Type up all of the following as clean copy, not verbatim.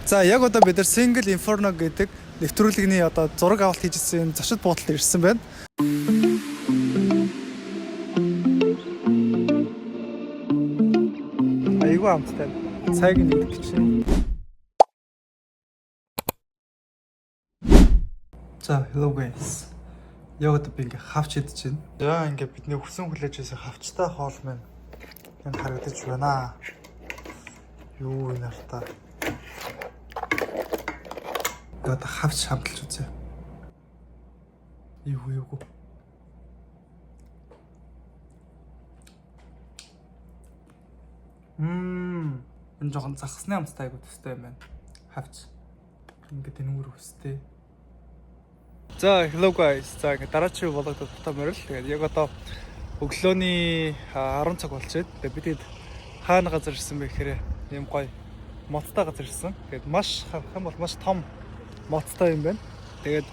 За яг одоо бид нар Single Inferno гэдэг нэвтрүүлгийн одоо зураг авалт хийжсэн зочид буудалд ирсэн байна. Айгүй амттай. Цайг нэг гэж. За hello guys. Яг одоо би ингээ хавч идэж байна. За ингээ бидний хүсэн хүлээж байсан хавчтай хоол маань энд харагдаж байна. Юу энэ артаа. Одоо хавч хамталж үзье. Юу. Энэ жоохон захсны амттай айгуу төстэй юм байна. Хавч. Ингээд энүүр өстэй. За hello guys. За ингээд дараагийн vlog-д тутамаар л. Тэгээд яг одоо өглөөний 10 цаг болж байна. Тэгээд бид хаана газар ирсэн бэ гэхээр юм гоё моцтой газар ирсэн. Тэгээд маш харах юм бол маш том моцтой юм байна. Тэгээд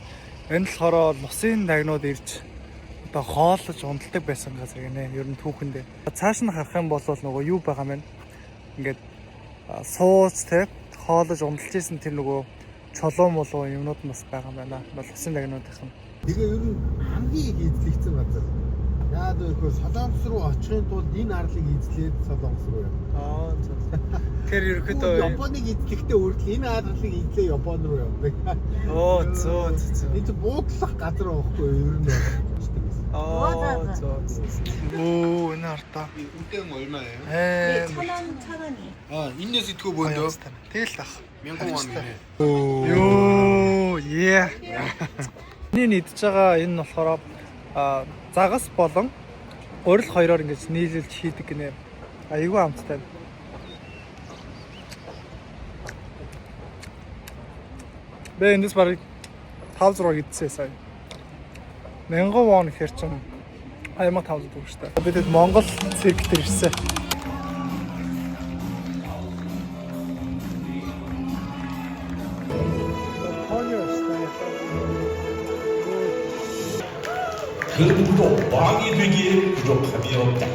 энэ л хороо нусын дагнууд ирж одоо хооллож ундалдаг байсан газар гинэ. Ер нь түүхэндээ. Цааш нь харах юм бол нөгөө юу байгаа мэн. Ингээд сууц те хооллож ундалж исэн тэр нөгөө чулуу молоо юмнууд бас байгаа юм байна. Нусын дагнуудынх нь. Тэгээ ер нь хамгийн эзлэгдсэн газар. Яад гэвэл Солонгос руу очихын тулд энэ арлыг эзлээд Солонгос руу явна. За. Тэгэхээр ерөөхдөө Японыг эзлэхдээ үргэлж энэ арлыг эзлээ Япон руу явдаг. Зөө. Энэ ч буудлах газар байхгүй ер нь. Оо, энэ артаа. Үнэтэй 얼마예요? 1,000원. 인녀 시트고 보인다. Тэгэл ах. 1000원. Ёо, yeah. Миний идж байгаа энэ нь болохоор загас болон урил хоёроор ингэж нийлүүлж хийдэг гинэ. Айгүй амттай. Бэ эндээс барыг 500 идсэн сая. 1000 вон гэхэр чинь 2500 төгрөг шүү дээ. Бид Монгол цирк дээр ирсэн. 그들도 왕이 되기에 부족함이 없다.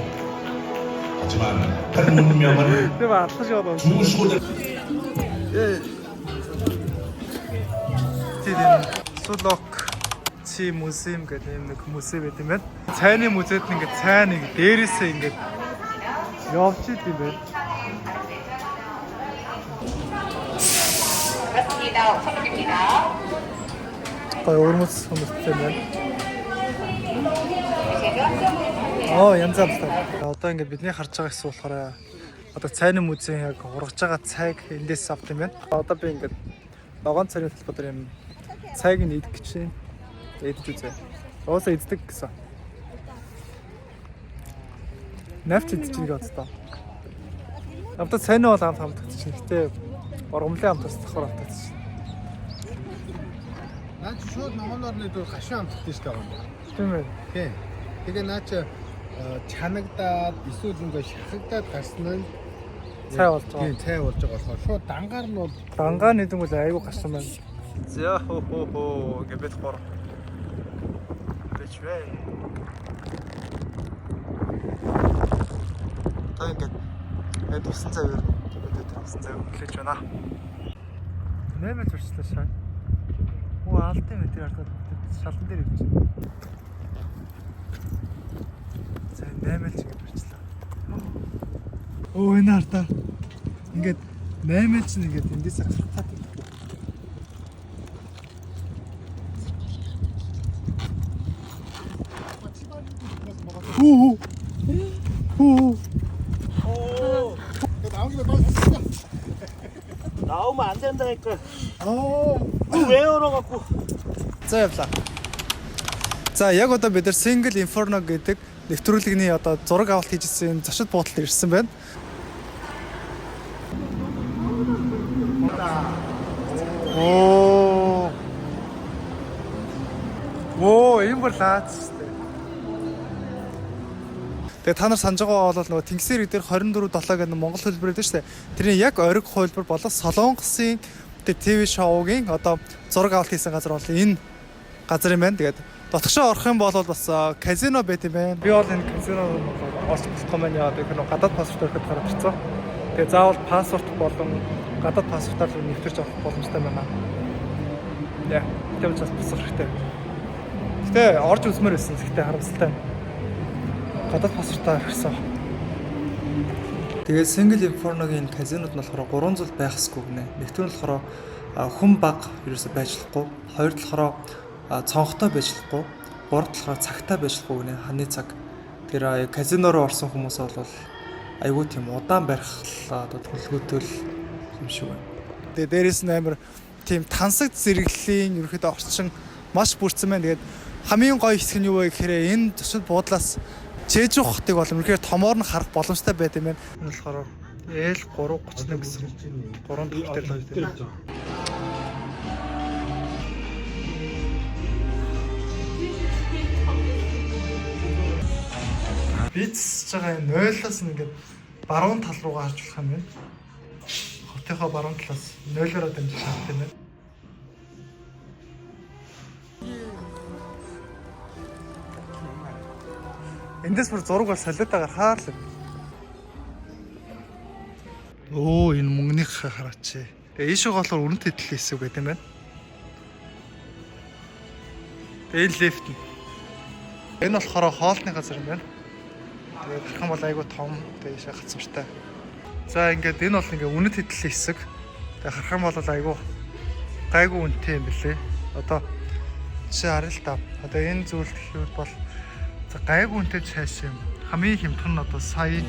하지만 한 문명을 주시고 Сулок чи музейм гэдэг нэг музей байт юм байна. Цайны музейд ингээд цай нэг дээрээсээ ингээд явж идэв юм байна. Гоё өрмөц хүмүүстэй байна. Янз бүртэй. Одоо ингээд бидний харж байгаа хэсэг болохоор одоо цайны музейн яг ургаж байгаа цайг эндээс авт юм байна. Одоо би ингээд ногоон цайны талбар юм цайг нь идэх гэж байна. Идэж үзье. Уусаа иддэг гэсэн. Навч идэж байгаа гэдэг. Авто цайны бол хамт чинь. Гэтэ ургамлын хамтаас давхар автаж. Наа чи шууд ногооноор нэгдвэл гашуун амттай шүү дээ. Тийм ээ. Тий. Тэгээ наа чи чанагдаад эсвэл ингээ шахагдаад гарсан нь цай болж байгаа. Тийм, цай болж байгаа болохоор шууд дангаар нь бол дангаа нэдэн бол айгүй гарсан байна. За хоо гэбет хор. Бэчвэ. Та ингээд тусан цай өөр. Тэгээд тусан цай өглөж байна. Нэмэж урчлаа шаа. Оо алтын метр ардаад шалан дээр ирж байна. За нэмэлж ингэж урчлаа. Оо энэ артаа. Ингээд нэмэлж ингээд эндээс гарахтаа. Хүү. 나오면 안 된다니까. 왜 얼어갖고. За явлаа. За яг одоо бид нар Single Inferno гэдэг нэвтрүүлгийн одоо зураг авалт хийжсэн зочид буудалд ирсэн байна. Оо, энэ бол лаац. Тэгээ та нар санаж байгаа бол нөгөө Тэнгисийн ирэг дээр 24/7 гэдэг Монгол хөлбөр байдаг шүү дээ. Тэрний яг ориг хөлбөр болон Солонгосын ТV шоугийн одоо зураг авалт хийсэн газар бол энэ газар юм байна. Тэгээд дотгошоо орох юм бол бас казино байт юм байна. Би бол энэ казино орчих болохгүй маань яа гэдэг нь гадаад паспорт өрөхөд гараад ирсэн. Тэгээ заавал паспорт болон гадаад паспортаар л нэвтэрч авах боломжтой байна. Яа, тэвч бас босох хэрэгтэй. Гэтэ орж үзмээр байсан. Гэтэ харамсалтай. Гадаад паспортаар ирсэн. Тэгээд single inferno-гийн казинод нь болохоор 3 зүйл байх ёсгүй гинэ. Нэгт нь болохоор хүн баг ерөөсөй байжлахгүй. Хоёр талаараа цонхтой байжлахгүй. Гурав талаараа цагтай байжлахгүй гинэ. Ханы цаг. Тэр казино руу орсон хүмүүс бол айгүй тийм удаан барих одоо төлөвлөгөөтэй юм шиг байна. Тэгээд дээрээс нь амар тийм тансаг зэрэглэлийн ерөөхдөө орчин маш бүрдсэн байна. Тэгээд хамгийн гоё хэсэг нь юу вэ гэхээр энэ төсөд буудлаас Чежу хотыг бол үнэхээр томоор нь харах боломжтой байт юм байна. Энэ болохоор L331 гэсэн 3 дахь дээр л байна. Бицж байгаа энэ нойлоос нь ингээд баруун тал руугаа харж болох юм байна. Хотынхоо баруун талаас 0-ороо дамжиж харах юм байна. Эндээс бүр зураг бол солиотойгоор хаарлаа. Оо энэ мөнгөнийг хараач. Тэгээ ийшээ болохоор өрнөт хэдэл хэсэг байт юм байна. Тэгээ лефт нь. Энэ болохоор хоолны газар юм байна. Тэгээ харах юм бол айгүй том. Тэгээ ийшээ гацмартай. За ингээд энэ бол ингээд үнэт хэдэл хэсэг. Тэгээ харах юм бол айгүй гайгүй үнэтэй юм билээ. Одоо чи харъя л та. Одоо энэ зүйлд гэхэд бол за гайгүй үнэтэй цааш юм. Хамгийн хямдхан нь одоо сая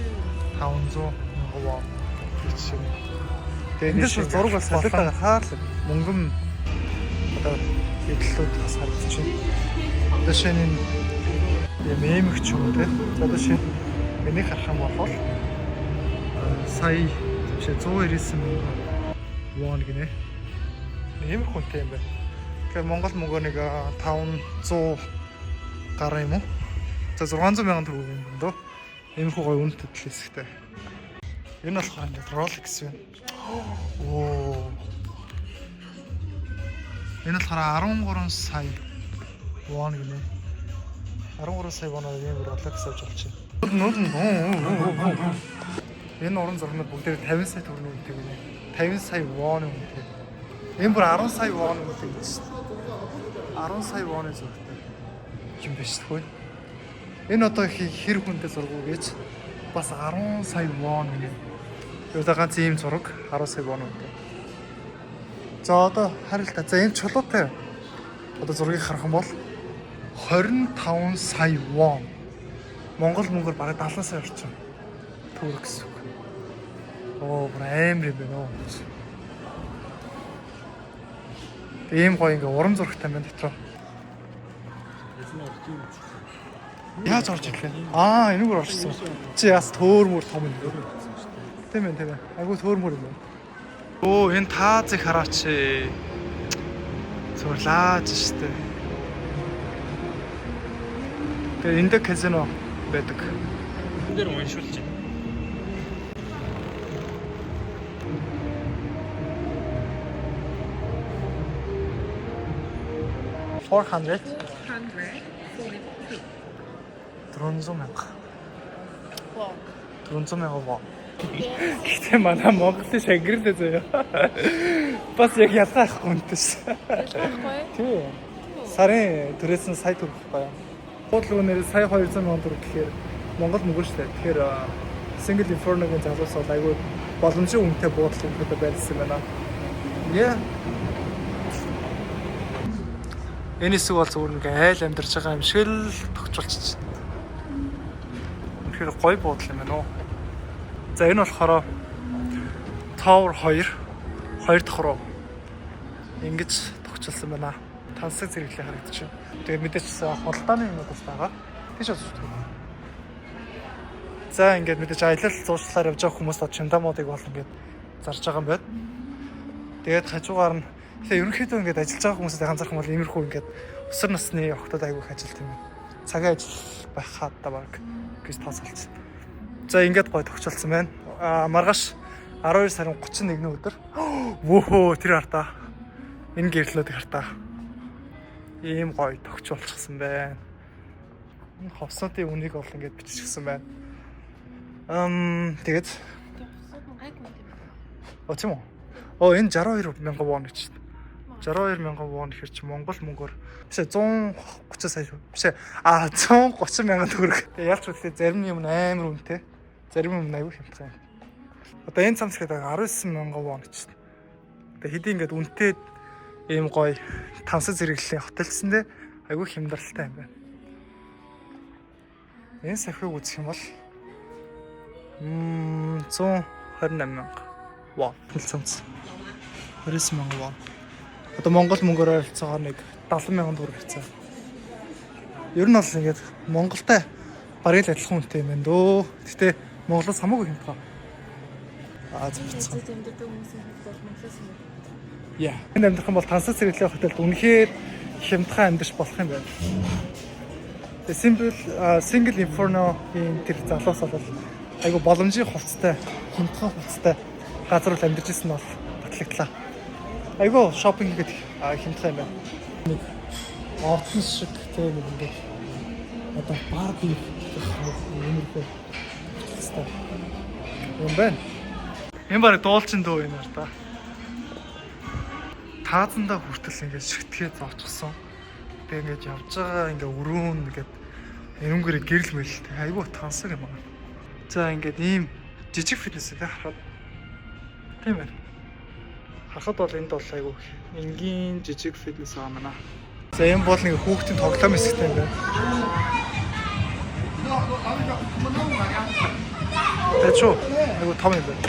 500 вон гэж юм. Тэгээ энэ шиг зураг бас солиотойгоор хаарлаа. Мөнгөн одоо хэдлүүд бас харагдчихэв. Одоо шинэ мемх ч юм уу те. Одоо шинэ энийг харах юм бол сая 199 вон гинэ. Ийм хүнтэй юм байна. Тэгэхээр Монгол мөнгөө нэг 500 гараа юм уу? За 600 сая төгрөг юм дөө. Иймэрхүү гоё үнэтэй хэсэгтэй. Энэ болохоор ингээд Rolex байна. Оо. Энэ болохоор 13 сая вон гинэ. 13 сая воноор ийм Rolex авч болчих. Энэ уран зургууд бүгдээр 50 сая төгрөгийн үнэтэй гинэ. 50 сая вон үнэтэй. Энэ бүр 10 сая вон үнэтэй гэж. 10 сая воны зургтай. Юм биш үү? Энэ одоо хэр хүнтэй зураг уу гэж бас 10 сая вон гэнэ. Одоо ганц ийм зураг 10 сая вон үнэтэй. За одоо харилта. За энэ чулуутай. Одоо зургийг харах юм бол 25 сая вон. Монгол мөнгөөр бараг 70 сая орчим төгрөг гэсэн үг. Оо, амар юм байна уу. Ийм гоё ингээ уран зурагтай байна дотроо. Яаж орж ирлээ? Аа, энэгээр орчихсон. Чи яас төөрмөр том юм. Тийм ээ, тийм ээ. Айгу төөрмөр юм. Оо, энэ таазыг хараач. Зурлаач штэ. Тэгээ энд казино байдаг. Энд дээр уншуулж байна. $400. 400 мянга. Wow. 400 мянга вон. Гэтэ манай Монголын шагирлээ заяа. Бас яг ялгаахгүй үнэтэй ш. Ялгаахгүй? Тий. Сарын түрээсэн сая төгрөг байхгүй юу? Хуудлуунээр сая 200 мянган төгрөг гэхээр Монгол мөнгө шүү дээ. Тэгэхээр single inferno-гийн залуус бол айгүй боломжийн үнэтэй буудал өгөхөд байлсан байна. Яа. Энэ хэсэг бол зүгээр нэг айл амьдарч байгаа юм шиг л тогтчулчих. Тэгэхээр гоё буудал юм байна уу. За энэ болохоор Tower 2 дахь руу ингэж тогтчулсан байна. Тансаг зэрэглээ харагдчих. Тэгээд мэдээч худалдааны юмуд бас байгаа. Тийш бас шүү. За ингээд мэдээч аялал зуршлаар явж байгаа хүмүүс бол чимдамуудыг бол ингээд зарж байгаа юм байна. Тэгээд хажуугаар нь тэгээ ерөнхийдөө ингээд ажиллаж байгаа хүмүүстэй ганцаарх юм бол иймэрхүү ингээд өсвөр насны охтод айгүйх ажилт юм. Цагийн ажил байх хатаа баг гэж тооцоолсон. За ингээд гоё тогтчулсан байна. Маргааш 12 сарын 31-ний өдөр. Вөөхөө тэр хартаа. Энэ гэрлөөд хартаа. Ийм гоё тогтчулчихсан байна. Энэ хосоодын үнийг бол ингээд биччихсэн байна. Тэгээд Оо тийм үү? Оо энэ 62,000 вон гэж байна. 62,000 вон гэхэр чи Монгол мөнгөөр биш 130 сая шүү. Биш 130,000 төгрөг. Тэгээ ялч үгүй зарим юм амар үнэтэй. Зарим юм аягүй хямдхан юм. Одоо энэ цамц гэдэг 19,000 вон гэж байна. Тэгээ хэдий ингээд үнэтэй ийм гоё тавсаг зэрэглэлийн хотелчсэндээ аягүй хямдралтай юм байна. Энэ сахиг үзэх юм бол 128,000 вон цамц. 29,000 вон. Одоо Монгол мөнгөөр ойролцоогоор нэг 70,000 төгрөг хэвчээ. Ер нь бол ингээд Монголтай бараг л адилхан үнэтэй юм байна дөө. Гэтэ Монголоос хамаагүй хямдхан. Зөвхөн тэмдэгдэг хүмүүсийн хувьд бол Монголоос юм. яа. Энд амьдрах юм бол тансаг зэрэглэлийн хотелд үнэхээр хямдхан амьдарч болох юм байна. Тэгээ single inferno-ийн тэр залуус бол айгу боломжийн хувцастай, хямдхан хувцастай газар л амьдарч ирсэн нь бол батлагдлаа. Айгу шопинг хийгээд хямдхан юм байна. Нэг ордон шиг тийм нэг ингээд одоо Барби юмрхээ хэвчээ юм байна. Энэ баг дуулчин дөө юм аа та. Таазандаа хүртэл ингээд шигтгээ зоочсон. Тэгээ ингээд явж байгаа ингээд өрөөн ингээд энэнгэрэг гэрэл мэлтэй. Айгу тансаг юм аа. За ингээд ийм жижиг фитнес үү харахад тийм байна. Харахад бол энд бол айгу энгийн жижиг фитнес байгаа маа. За энэ бол нэг хүүхдийн тоглоом хэсэгтэй юм байна. Тэчүү айгу том юм байна.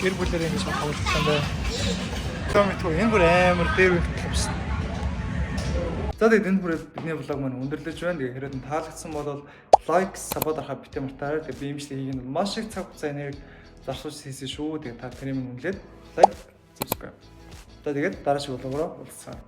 Гэр бүлэрээ ингэж тоглолцсон байна. Томитгүй энэ бүр амар дээр үйл явсан. За тэгээд энэ бүрээ бидний влог маань өндөрлөж байна. Тэгээд хэрэг нь таалагдсан бол лайк, сабад арахаа битээ мартаарай. Тэгээд би юмштэй хийх нь маш их цаг хугацаа энерги зарцуулж хийсэн шүү. Тэгээд та тэрийг үнэлээд лайк, subscribe. За тэгээд дараагийн влогоор уулзцгаая.